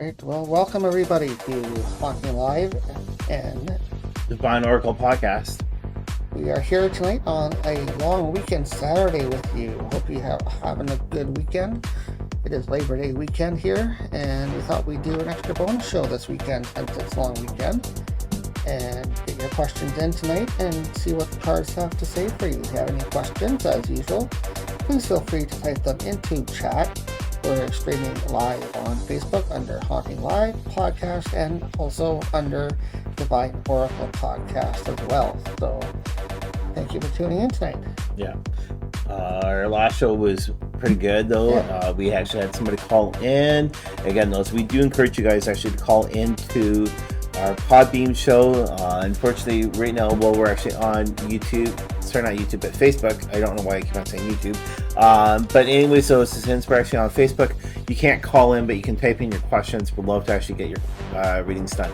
right. Well, welcome everybody to Haunting Live and Divine Oracle Podcast. We are here tonight on a long weekend Saturday with you. Hope you have having a good weekend. It is Labor Day weekend here, and we thought we'd do an extra bonus show this weekend since it's long weekend. And get your questions in tonight and see what the cards have to say for you. If you have any questions, as usual, please feel free to type them into chat. We're streaming live on Facebook under Haunting Live Podcast and also under Divine Oracle Podcast as well. So thank you for tuning in tonight. Yeah. Our last show was pretty good, though. Yeah. We actually had somebody call in. Again, those we do encourage you guys actually to call into our Podbeam show. Unfortunately, right now, while we're actually on YouTube, sorry, not YouTube, but Facebook. I don't know why I keep on saying YouTube. But anyway, so since we're actually on Facebook, you can't call in, but you can type in your questions. We'd love to actually get your readings done.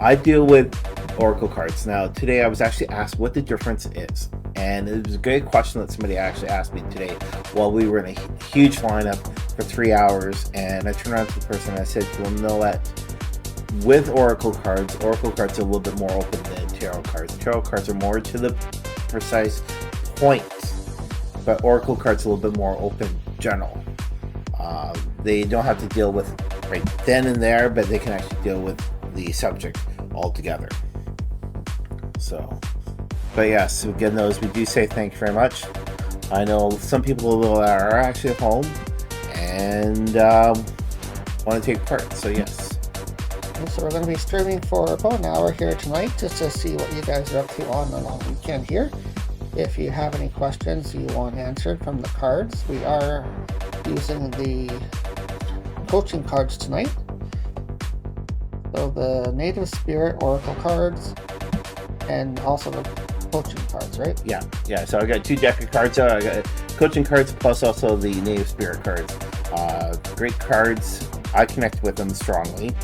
I deal with Oracle cards. Now, today I was actually asked what the difference is. And it was a great question that somebody actually asked me today while we were in a huge lineup for 3 hours. And I turned around to the person and I said to them, know that with Oracle cards are a little bit more open than Tarot cards. Tarot cards are more to the precise point, but Oracle cards are a little bit more open, general. They don't have to deal with right then and there, but they can actually deal with the subject altogether. So, but yes, again, those we do say thank you very much. I know some people are actually at home and want to take part, so yes. So we're going to be streaming for about an hour here tonight just to see what you guys are up to on the long weekend here. If you have any questions you want answered from the cards, we are using the coaching cards tonight. So the Native Spirit Oracle cards and also the coaching cards, right? Yeah. So I got 2 deck of cards. I got coaching cards plus also the Native Spirit cards. Great cards. I connect with them strongly.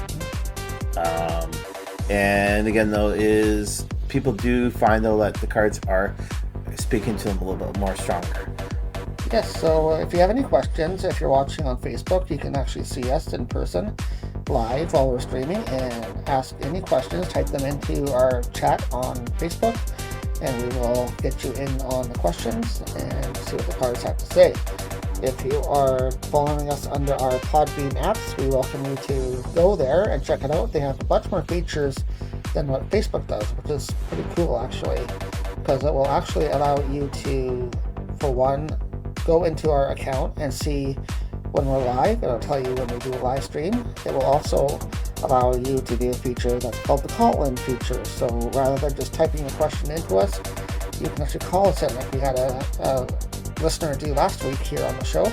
And again, though, is people do find though that the cards are speaking to them a little bit more stronger. Yes, so if you have any questions, if you're watching on Facebook, you can actually see us in person live while we're streaming and ask any questions. Type them into our chat on Facebook and we will get you in on the questions and see what the cards have to say. If you are following us under our Podbean apps, we welcome you to go there and check it out. They have a bunch more features than what Facebook does, which is pretty cool actually, because it will actually allow you to, for one, go into our account and see when we're live. It'll tell you when we do a live stream. It will also allow you to do a feature that's called the call-in feature. So rather than just typing a question into us, you can actually call us in, like we had a listener do last week here on the show,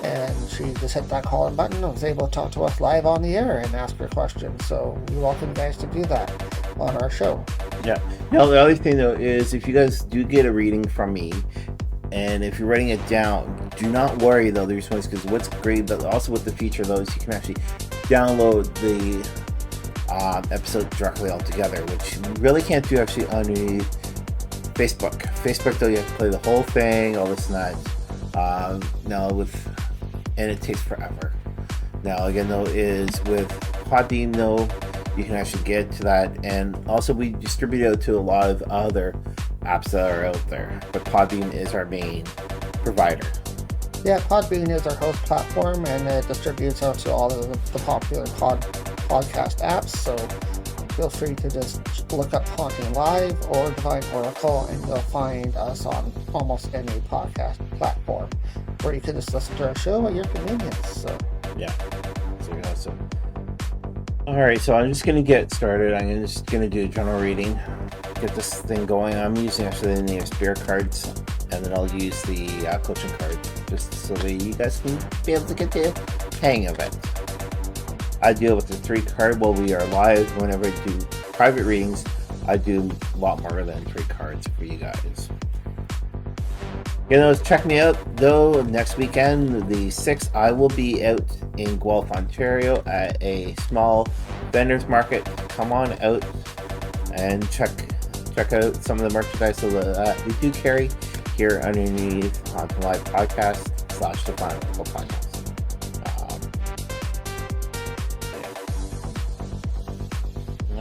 and she just hit that call-in button and was able to talk to us live on the air and ask her questions. So we welcome you guys to do that on our show. Yeah. Now the other thing though is if you guys do get a reading from me, and if you're writing it down, do not worry though. There's ways, because what's great, but also with the feature though, is you can actually download the episode directly altogether, which you really can't do actually underneath Facebook. Facebook though, you have to play the whole thing, all this and that. And it takes forever. Now again though, is with Podbeam though, you can actually get to that, and also we distribute it to a lot of other apps that are out there, but Podbeam is our main provider. Yeah, Podbean is our host platform, and it distributes out to all of the popular podcast apps. So feel free to just look up Haunting Live or Divine Oracle, and you'll find us on almost any podcast platform where you can just listen to our show at your convenience. So yeah, so awesome. All right, so I'm just gonna get started. I'm just gonna do a general reading, get this thing going. I'm using actually the Native Spirit cards, and then I'll use the coaching card just so that you guys can be able to get the hang of it. I deal with the 3 card while we are live. Whenever I do private readings, I do a lot more than 3 cards for you guys. You know, check me out though next weekend, the 6th. I will be out in Guelph, Ontario at a small vendors market. Come on out and check out some of the merchandise that we do carry here underneath HauntingLIVE Podcast / the Final Podcast.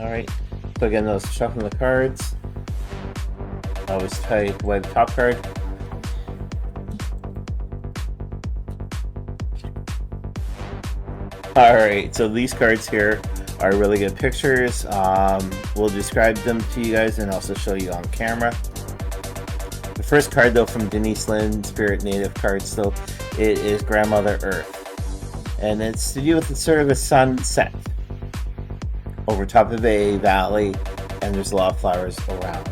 Alright, so again, those shuffling the cards. Always tight away the top card. Alright, so these cards here are really good pictures. We'll describe them to you guys and also show you on camera. The first card though from Denise Lynn, Spirit Native card, so it is Grandmother Earth. And it's to do with sort of a sunset over top of a valley, and there's a lot of flowers around.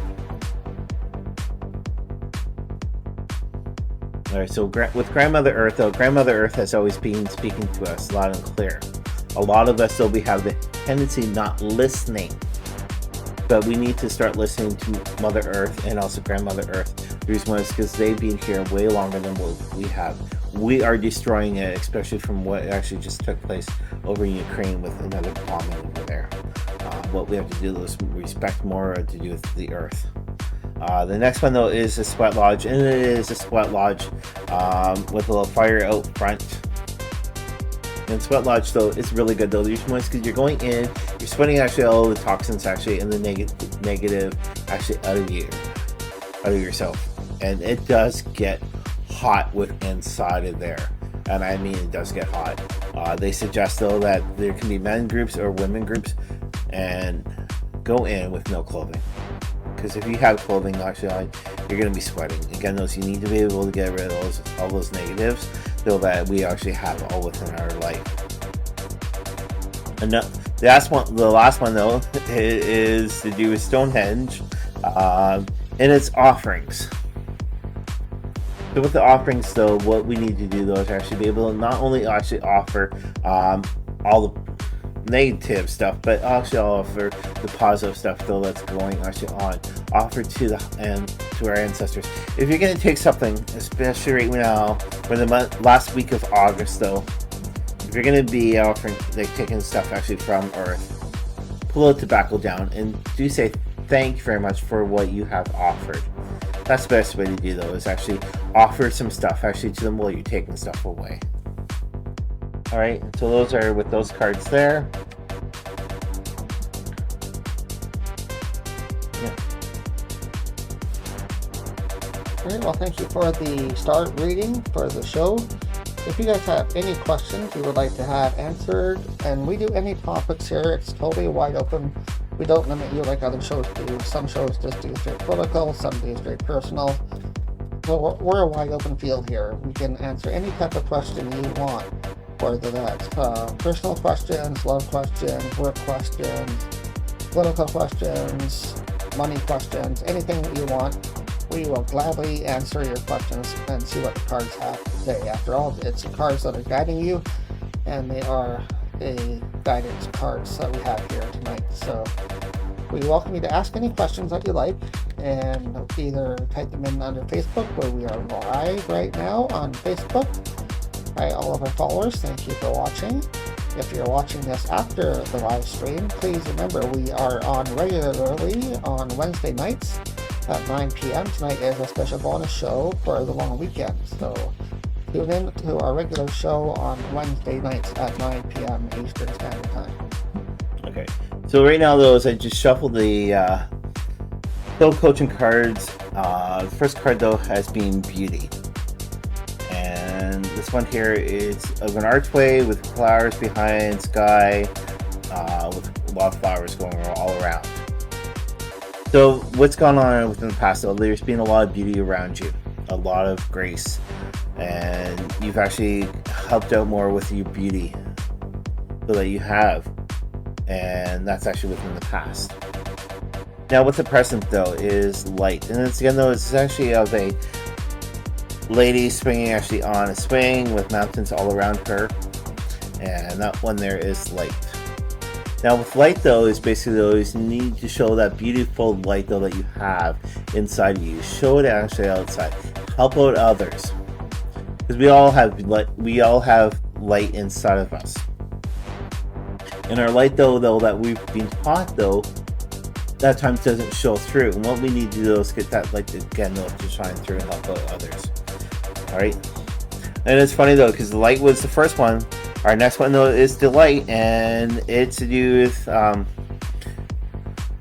Alright, so with Grandmother Earth though, Grandmother Earth has always been speaking to us loud and clear. A lot of us though, we have the tendency not listening, but we need to start listening to Mother Earth and also Grandmother Earth. The reason why is because they've been here way longer than what we have. We are destroying it, especially from what actually just took place over in Ukraine with another bombing over there. What we have to do is respect more to do with the Earth. The next one though is a sweat lodge, and it is a sweat lodge with a little fire out front. And sweat lodge though is really good though. The reason why is because you're going in, you're sweating actually all the toxins actually and the negative actually out of yourself, and it does get hot with inside of there. And I mean it does get hot. They suggest though that there can be men groups or women groups, and go in with no clothing. Because if you have clothing actually on, you're going to be sweating. Again, those you need to be able to get rid of all those negatives, so that we actually have all within our life. And the last one though is to do with Stonehenge, and it's offerings. So with the offerings though, what we need to do though is actually be able to not only actually offer all the negative stuff, but actually offer the positive stuff though that's going actually on, offer to our ancestors. If you're going to take something, especially right now, for the last week of August though, if you're going to be offering, like taking stuff actually from Earth, pull the tobacco down and do say thank you very much for what you have offered. That's the best way to do though, is actually offer some stuff actually to them while you're taking stuff away. Alright, so those are with those cards there. Yeah. Alright, well thank you for the start reading for the show. If you guys have any questions you would like to have answered, and we do any topics here, it's totally wide open. We don't limit you like other shows do. Some shows just do straight political, some do straight personal. So we're a wide open field here. We can answer any type of question you want. Whether that's personal questions, love questions, work questions, political questions, money questions, anything that you want, we will gladly answer your questions and see what the cards have to say. After all, it's the cards that are guiding you, and they are the guidance cards that we have here tonight. So we welcome you to ask any questions that you like, and either type them in under Facebook, where we are live right now on Facebook. Hi, all of our followers, thank you for watching. If you're watching this after the live stream, please remember we are on regularly on Wednesday nights at 9 p.m. Tonight is a special bonus show for the long weekend, so tune in to our regular show on Wednesday nights at 9 p.m. Eastern Standard Time. Okay, so right now though, as I just shuffled the soul coaching cards, the first card though has been Beauty. And this one here is of an archway with flowers behind, sky, with a lot of flowers going all around. So what's gone on within the past though, there's been a lot of beauty around you, a lot of grace, and you've actually helped out more with your beauty so that you have, and that's actually within the past. Now with the present though is light, and it's again though, it's actually of a lady swinging actually on a swing with mountains all around her, and that one there is light. Now with light though, is basically though, is you need to show that beautiful light though that you have inside of you. Show it actually outside. Help out others, because we all have light inside of us. And our light though that we've been taught though, that times doesn't show through. And what we need to do is get that light again though to shine through and help out others. Alright, and it's funny though, because the light was the first one. Our next one though is delight, and it's to do with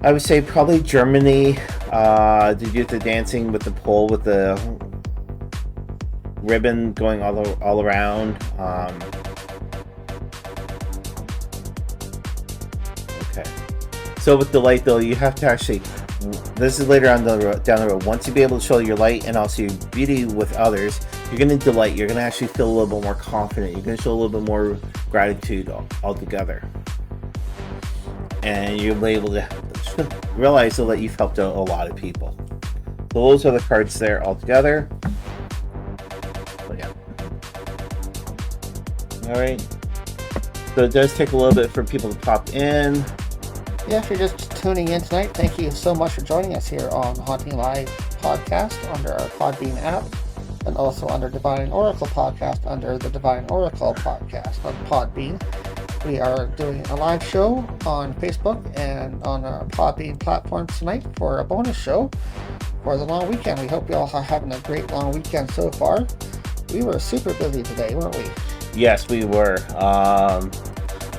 I would say probably Germany. Did you do the dancing with the pole with the ribbon going all around? Okay. So with the light though, you have to actually. This is later on down the road. Once you be able to show your light and also your beauty with others, you're going to delight. You're going to actually feel a little bit more confident. You're going to show a little bit more gratitude altogether. And you'll be able to realize that you've helped out a lot of people. So those are the cards there altogether. So yeah. Alright. So it does take a little bit for people to pop in. Yeah, if you're just tuning in tonight, thank you so much for joining us here on Haunting Live podcast under our Podbean app, and also under Divine Oracle podcast under the Divine Oracle podcast on Podbean. We are doing a live show on Facebook and on our Podbean platform tonight for a bonus show for the long weekend. We hope you all are having a great long weekend so far. We were super busy today, weren't we? Yes, we were.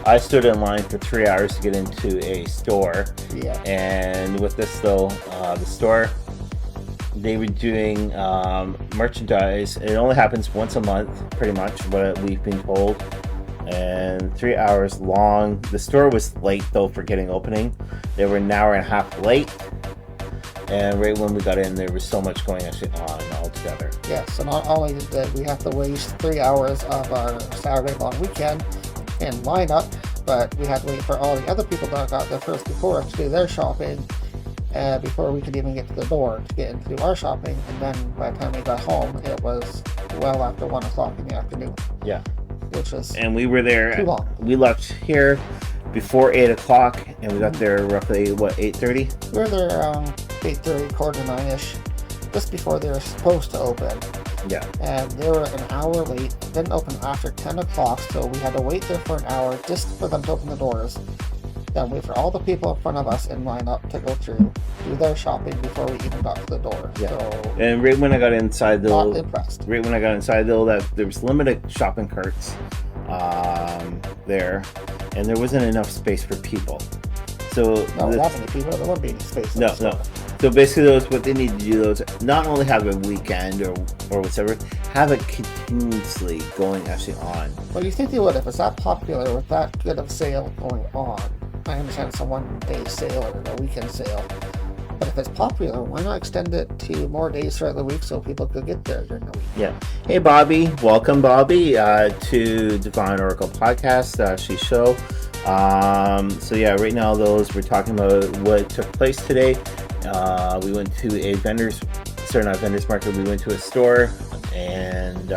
I stood in line for 3 hours to get into a store. Yeah. And with this though, the store, they were doing merchandise. It only happens once a month, pretty much, what we've been told. And 3 hours long. The store was late though for getting opening. They were an hour and a half late. And right when we got in, there was so much going actually on altogether. Yes, so not only did we have to waste 3 hours of our Saturday long weekend in line-up, but we had to wait for all the other people that got there first before us to do their shopping before we could even get to the door to get into our shopping. And then by the time we got home, it was well after 1 o'clock in the afternoon. Yeah. Which was and we were there. Too long. We left here before 8 o'clock, and we got there roughly, what, 8:30? We were there around 8:30, quarter to 9-ish, just before they were supposed to open. Yeah. And they were an hour late. It didn't open after 10 o'clock, so we had to wait there for an hour just for them to open the doors. Then wait for all the people in front of us in line up to go through, do their shopping before we even got to the door. Yeah. So, and right when I got inside though, not impressed. Right when I got inside though, that there was limited shopping carts there, and there wasn't enough space for people. So No, that many people, there wouldn't be any space. No. So basically, what they need to do is not only have a weekend or whatever, have it continuously going actually on. Well, you think they would if it's that popular with that good of sale going on. I understand it's a one-day sale or a weekend sale, but if it's popular, why not extend it to more days throughout the week so people could get there during the week? Yeah. Hey, Bobby. Welcome, Bobby, to Divine Oracle Podcast, actually show. So yeah, right now we're talking about what took place today. We went to not vendors market, we went to a store and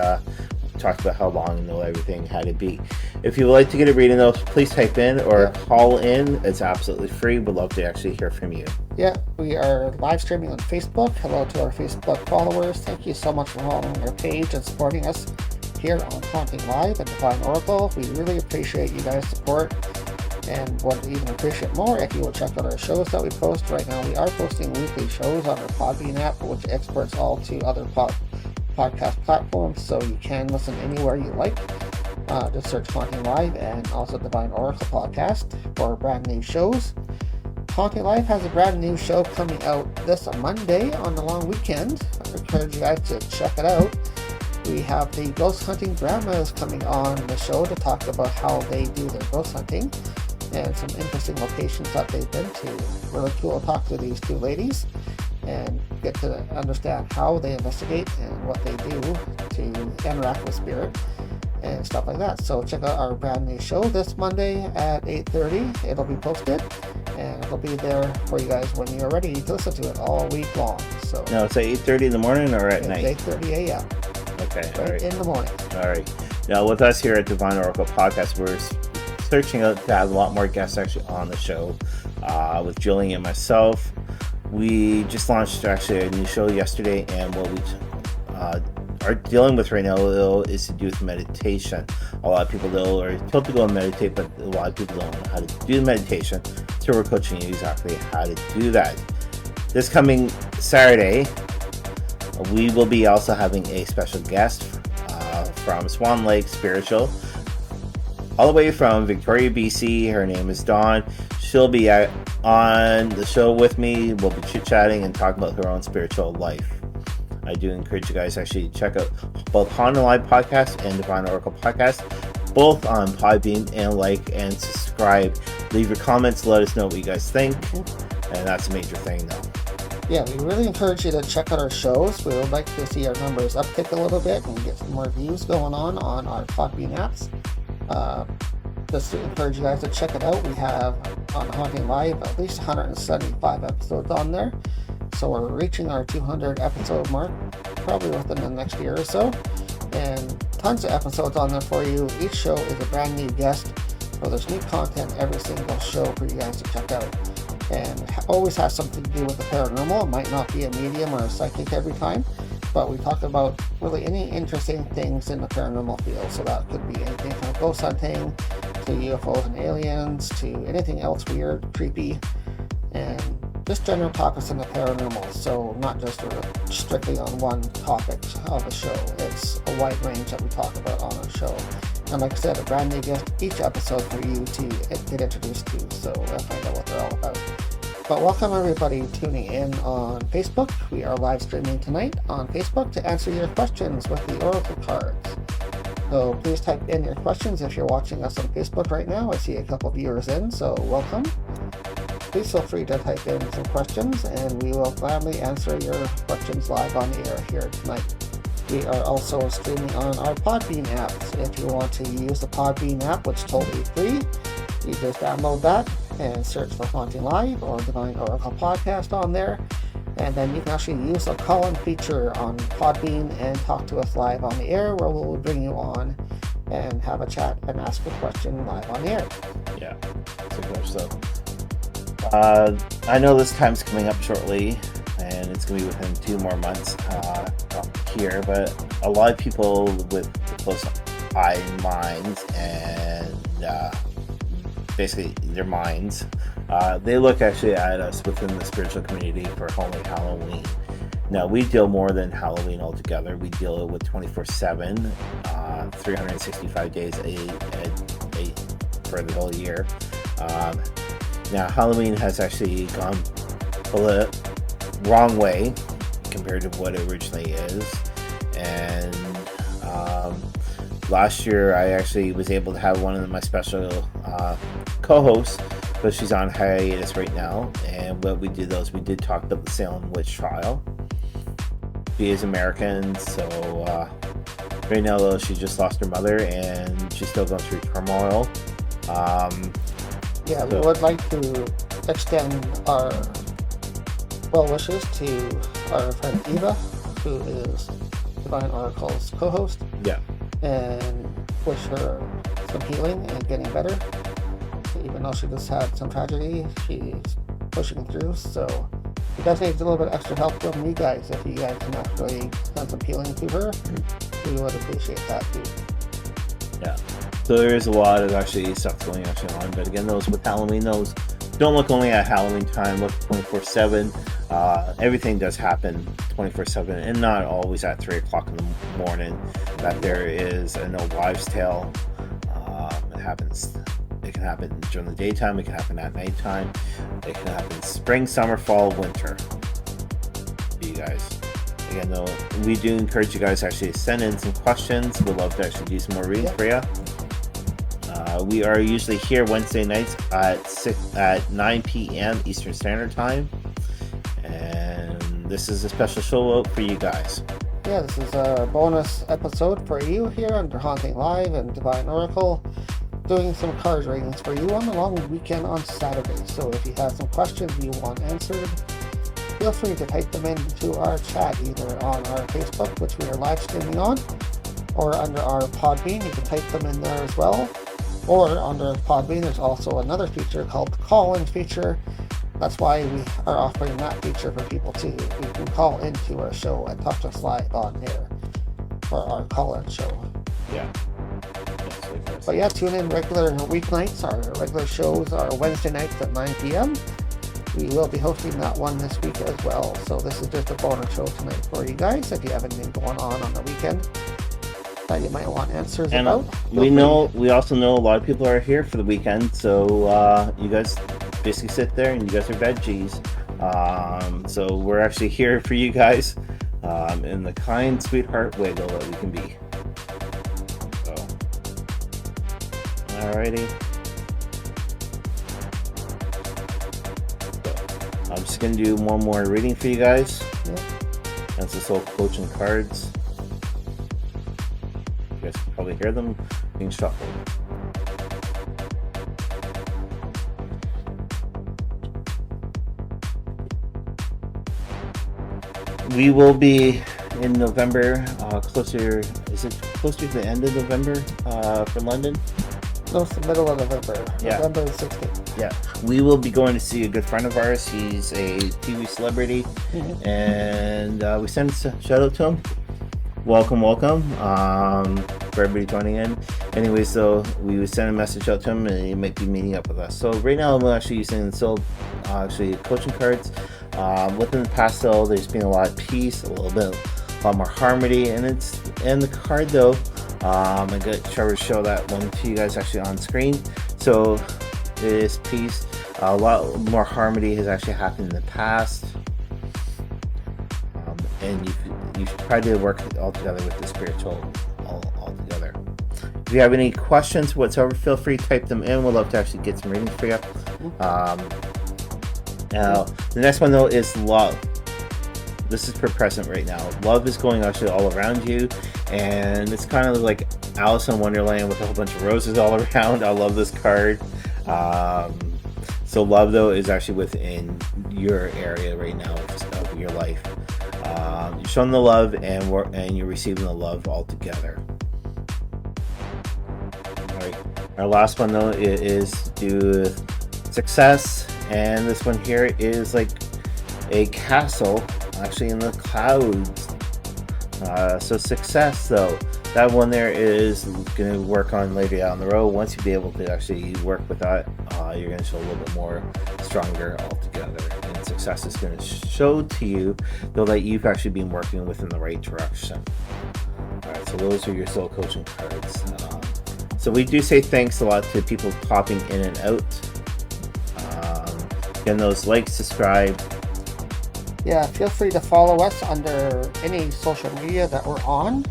talked about how long and everything had to be. If you would like to get a reading though, please type in or call in. It's absolutely free. We'd love to actually hear from you. Yeah, we are live streaming on Facebook. Hello to our Facebook followers. Thank you so much for following our page and supporting us here on Haunting Live and Divine Oracle. We really appreciate you guys' support, and would even appreciate more if you would check out our shows that we post. Right now we are posting weekly shows on our Podbean app, which exports all to other podcast platforms, so you can listen anywhere you like. Just search Haunting Live and also Divine Oracle Podcast for brand new shows. Haunting Live has a brand new show coming out this Monday on the long weekend. I encourage you guys to check it out. We have the ghost hunting grandmas coming on the show to talk about how they do their ghost hunting and some interesting locations that they've been to. Really cool to talk to these two ladies and get to understand how they investigate and what they do to interact with spirit and stuff like that. So check out our brand new show this Monday at 8:30. It'll be posted and it'll be there for you guys when you're ready to listen to it all week long. So now it's at 8:30 in the morning or at night? 8:30 a.m. Okay, right all right. in the morning. All right. Now with us here at Divine Oracle Podcast, we're searching out to have a lot more guests actually on the show. With Gillian and myself, we just launched actually a new show yesterday, and what we are dealing with right now though is to do with meditation. A lot of people though are told to go and meditate, but a lot of people don't know how to do the meditation, so we're coaching you exactly how to do that. This coming Saturday, we will be also having a special guest from Swan Lake Spiritual. all the way from Victoria, BC. Her name is Dawn. She'll be on the show with me. We'll be chit-chatting and talking about her own spiritual life. I do encourage you guys to actually check out both HauntingLIVE podcast and Divine Oracle podcast, both on Podbean, and like and subscribe. Leave your comments, let us know what you guys think, and that's a major thing now. Yeah, we really encourage you to check out our shows. We would like to see our numbers uptick a little bit and get some more views going on our Podbean apps. Just to encourage you guys to check it out. We have on HauntingLIVE at least 175 episodes on there. So we're reaching our 200 episode mark probably within the next year or so. And tons of episodes on there for you. Each show is a brand new guest. So there's new content every single show for you guys to check out. And always has something to do with the paranormal. It might not be a medium or a psychic every time, but we talk about really any interesting things in the paranormal field. So that could be anything from ghost hunting to UFOs and aliens to anything else weird, creepy, and just general topics in the paranormal. So not just strictly on one topic of the show. It's a wide range that we talk about on our show. And like I said, a brand new guest each episode for you to get introduced to, so find out what they're all about. But welcome everybody tuning in on Facebook. We are live streaming tonight on Facebook to answer your questions with the Oracle cards. So please type in your questions if you're watching us on Facebook right now. I see a couple viewers in, so welcome. Please feel free to type in some questions and we will gladly answer your questions live on the air here tonight. We are also streaming on our Podbean app. So if you want to use the Podbean app, which is totally free, you just download that and search for HauntingLIVE or Divine Oracle Podcast on there. And then you can actually use the call-in feature on Podbean and talk to us live on the air, where we'll bring you on and have a chat and ask a question live on the air. Yeah, so I know this time's coming up shortly, and it's going to be within 2 more months here, but a lot of people with close eye minds and basically their minds, they look actually at us within the spiritual community for only Halloween. Now, we deal more than Halloween altogether. We deal with 24/7, 365 days for the whole year. Now, Halloween has actually gone a wrong way compared to what it originally is, and last year I actually was able to have one of my special co-hosts, but she's on hiatus right now. And what we did we did talk about the Salem witch trial. She is American, so right now though she just lost her mother and she's still going through turmoil. Yeah, we would like to extend our well wishes to our friend Eva, who is Divine Oracle's co-host. Yeah. And wish her some healing and getting better. Even though she just had some tragedy, she's pushing through. So she does need a little bit extra help from you guys. If you guys can actually send some healing to her, we would appreciate that too. Yeah. So there is a lot of actually stuff going on. But again, those with Halloween, those don't look only at Halloween time. Look 24/7. Everything does happen 24/7, and not always at 3 o'clock in the morning. That there is a no wives' tale. It happens. It can happen during the daytime. It can happen at nighttime. It can happen spring, summer, fall, winter. For you guys. Again, though, we do encourage you guys to actually send in some questions. We'd love to actually do some more readings for you. We are usually here Wednesday nights at 9 p.m. Eastern Standard Time, and this is a special show out for you guys. Yeah, this is a bonus episode for you here under HauntingLIVE and Divine Oracle, doing some card readings for you on the long weekend on Saturday. So if you have some questions you want answered, feel free to type them into our chat, either on our Facebook, which we are live streaming on, or under our Podbean. You can type them in there as well. Or under Podbean, there's also another feature called the call-in feature. That's why we are offering that feature for people too. We can call into our show and talk to us live on air for our call-in show. Yeah. But yeah, tune in regular weeknights. Our regular shows are Wednesday nights at 9 p.m. We will be hosting that one this week as well. So this is just a bonus show tonight for you guys if you have anything going on the weekend. that you might want answers And about. we also know a lot of people are here for the weekend, so you guys basically sit there and you guys are veggies. So we're actually here for you guys in the kind sweetheart way though that we can be. So, alrighty. So, I'm just gonna do one more reading for you guys. Yeah. That's this old coaching cards. You guys can probably hear them being shuffled. We will be in November, is it closer to the end of November for London? No, it's the middle of November. Yeah. November 16th. Yeah. We will be going to see a good friend of ours. He's a TV celebrity, and we send a shout out to him. Welcome for everybody joining in. Anyway, so we would send a message out to him, and he might be meeting up with us. So right now, I'm actually using coaching cards. Within the past, though, there's been a lot of peace, a lot more harmony, and the card though. I got Trevor to show that one to you guys actually on screen. So this piece, a lot more harmony has actually happened in the past, and you should try to work all together with the spiritual all together. If you have any questions whatsoever, feel free to type them in. We'd love to actually get some readings for you. Now, the next one though is love. This is for present right now. Love is going actually all around you, and it's kind of like Alice in Wonderland with a whole bunch of roses all around. I love this card. So love though is actually within your area right now of your life. You're showing the love, and you're receiving the love all together. All right. Our last one though is to do with success. And this one here is like a castle actually in the clouds. So success though, that one there is going to work on later down the road. Once you be able to actually work with that, you're going to show a little bit more stronger altogether. And success is going to show to you though that you've actually been working within the right direction. Alright, so those are your soul coaching cards. So we do say thanks a lot to people popping in and out. Again, those like, subscribe. Yeah, feel free to follow us under any social media that we're on,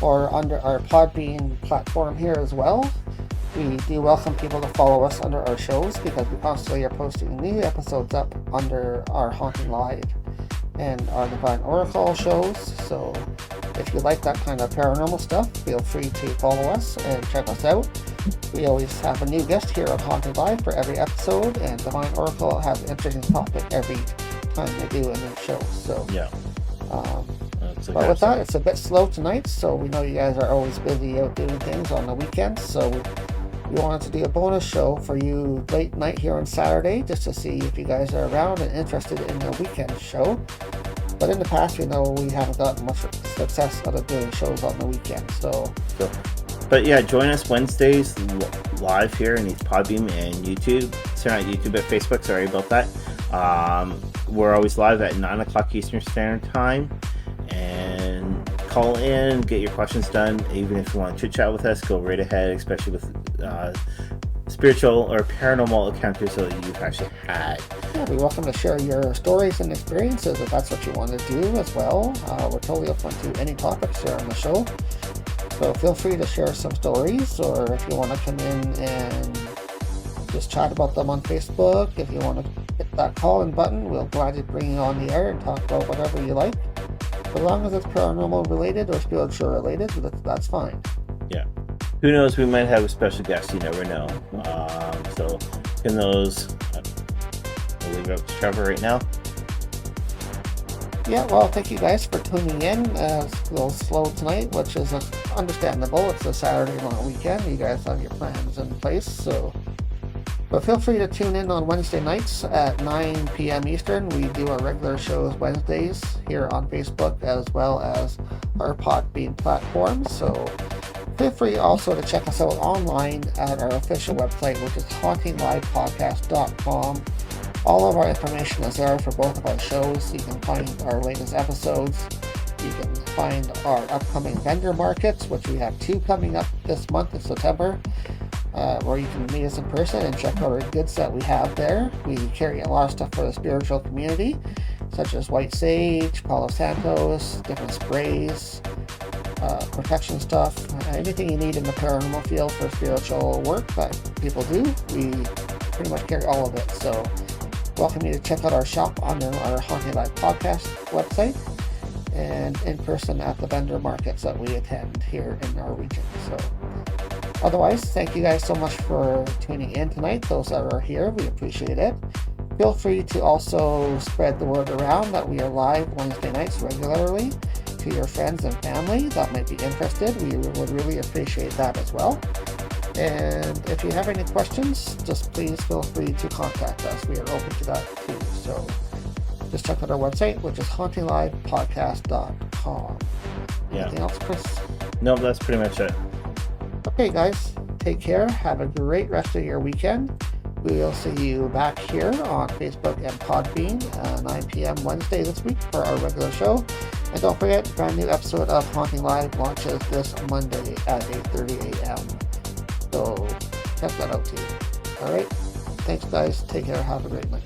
or under our Podbean platform here as well. We do welcome people to follow us under our shows, because we constantly are posting new episodes up under our Haunting Live and our Divine Oracle shows. So if you like that kind of paranormal stuff, feel free to follow us and check us out. We always have a new guest here on Haunting Live for every episode, and Divine Oracle has an interesting topic every time they do a new show. So yeah. But with that, it's a bit slow tonight, so we know you guys are always busy out doing things on the weekends. So we wanted to do a bonus show for you late night here on Saturday, just to see if you guys are around and interested in the weekend show. But in the past, we know we haven't gotten much success out of doing shows on the weekend. But yeah, join us Wednesdays live here in Podbeam and YouTube. Sorry, not YouTube, but Facebook. Sorry about that. We're always live at 9 o'clock Eastern Standard Time. And call in, get your questions done. Even if you want to chit chat with us, go right ahead, especially with spiritual or paranormal encounters that you've actually had. Yeah, we're welcome to share your stories and experiences if that's what you want to do as well. We're totally open to any topics here on the show. So feel free to share some stories, or if you want to come in and just chat about them on Facebook, if you want to hit that call-in button, we'll gladly bring you on the air and talk about whatever you like. As long as it's paranormal related or spiritual related, that's fine. Yeah. Who knows, we might have a special guest, you never know. So in those, we'll leave it up to Trevor right now. Yeah, well, thank you guys for tuning in. It's a little slow tonight, which is understandable. It's a Saturday long weekend. You guys have your plans in place, so. But feel free to tune in on Wednesday nights at 9 p.m. Eastern. We do our regular shows Wednesdays here on Facebook, as well as our Podbean platform. So feel free also to check us out online at our official website, which is HauntingLivePodcast.com. All of our information is there for both of our shows. You can find our latest episodes. You can find our upcoming vendor markets, which we have 2 coming up this month in September, where you can meet us in person and check out our goods that we have there. We carry a lot of stuff for the spiritual community, such as white sage, Palo Santos, different sprays, protection stuff, anything you need in the paranormal field for spiritual work that people do. We pretty much carry all of it. So welcome you to check out our shop on our Haunting Live podcast website and in person at the vendor markets that we attend here in our region. So otherwise, thank you guys so much for tuning in tonight. Those that are here, we appreciate it. Feel free to also spread the word around that we are live Wednesday nights regularly to your friends and family that might be interested. We would really appreciate that as well. And if you have any questions, just please feel free to contact us. We are open to that too. So just check out our website, which is HauntingLivePodcast.com. Anything else, Chris? No, that's pretty much it. Okay, guys, take care. Have a great rest of your weekend. We will see you back here on Facebook and Podbean 9 p.m. Wednesday this week for our regular show. And don't forget, brand new episode of Haunting Live launches this Monday at 8:30 a.m. So check that out too. Alright? Thanks guys. Take care. Have a great night.